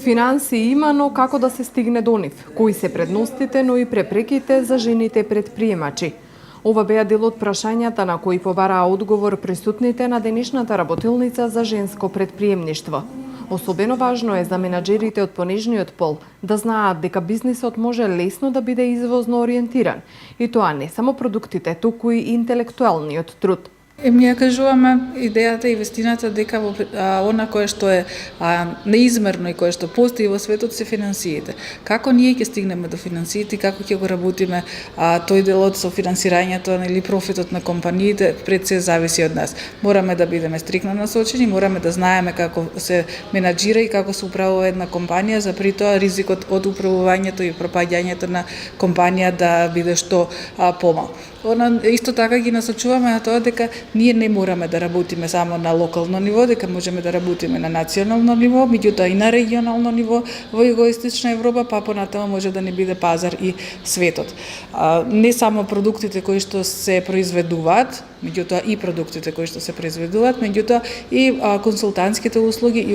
Финансии има, но како да се стигне до нив? Кои се предностите, но и препреките за жените предприемачи? Ова беа дел од прашањата на кои побараа одговор присутните на денешната работилница за женско предприемништво. Особено важно е за менаџерите од понежниот пол да знаат дека бизнисот може лесно да биде извозно ориентиран, и тоа не само продуктите, туку и интелектуалниот труд. Ние кажуваме идејата и вестината дека она кое што е неизмерно и кое што постои во светот се финансиите. Како ние ќе стигнеме до финансиите, како ќе го работиме тој делот со финансирањето или профитот на компаниите, пред се зависи од нас. Мораме да бидеме стрикно насочени, мораме да знаеме како се менаџира и како се управува една компанија, за при тоа ризикот од управувањето и пропаѓањето на компанија да биде што помал. Исто така ги насочуваме на тоа дека ние не мораме да работиме само на локално ниво, дека можеме да работиме на национално ниво, меѓутоа и на регионално ниво во Југоисточна Европа, па понатаму може да не биде пазар и светот. Не само продуктите кои што се произведуваат, меѓутоа и продуктите кои што се произведуваат, меѓутоа и консултантските услуги и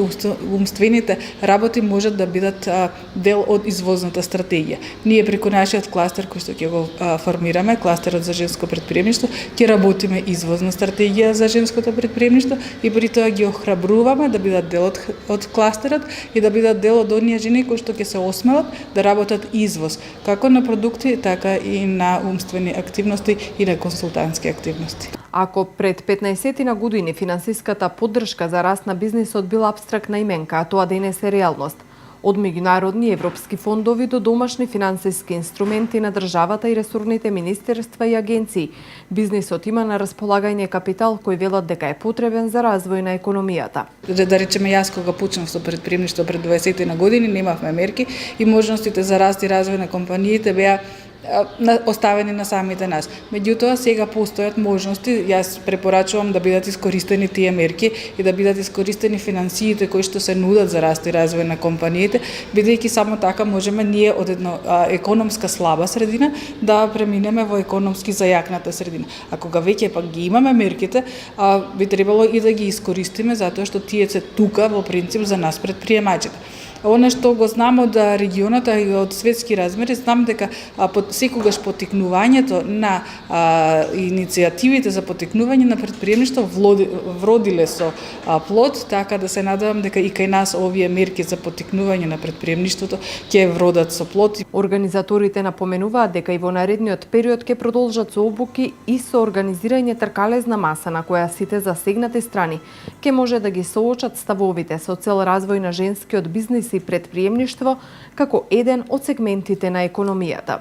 умствените работи можат да бидат дел од извозната стратегија. Ние преку нашиот кластер кој што ќе го формираме, кластерот за женско предприемништво, ќе работиме извозна стратегија за женското предприемништво и при тоа ги охрабруваме да бидат дел од кластерот и да бидат дел од оние жени кои што ќе се осмелат да работат извоз, како на продукти, така и на умствени активности и на консултантски активности. Ако пред 15 на години финансиската поддршка за раст на бизнисот била апстрактна именка, а тоа денес е реалност. Од меѓународни европски фондови до домашни финансиски инструменти на државата и ресорните министерства и агенции, бизнисот има на располагање капитал кој велат дека е потребен за развој на економијата. Да речеме, јас кога почнав со предприемништво пред 20 на години, немавме мерки и можностите за раст и развој на компаниите беа оставени на самите нас. Меѓутоа, сега постојат можности, јас препорачувам да бидат искористени тие мерки и да бидат искористени финансиите кои што се нудат за раст и развој на компаниите, бидејќи само така можеме ние од една економска слаба средина да преминеме во економски зајакната средина. А кога веќе пак ги имаме мерките, би требало и да ги искористиме затоа што тие се тука во принцип за нас предприемачите. Оно што го знам од регионот и од светски размери, знам дека секогаш поттикнувањето на иницијативите за поттикнување на предприемништво вродиле со плод, така да се надевам дека и кај нас овие мерки за поттикнување на предприемништвото ќе вродат со плод. Организаторите напоменуваат дека и во наредниот период ќе продолжат со обуки и со организирање тркалезна маса на која сите засегнати страни ќе може да ги соочат ставовите со цел развој на женскиот бизнис и предприемништво како еден од сегментите на економијата.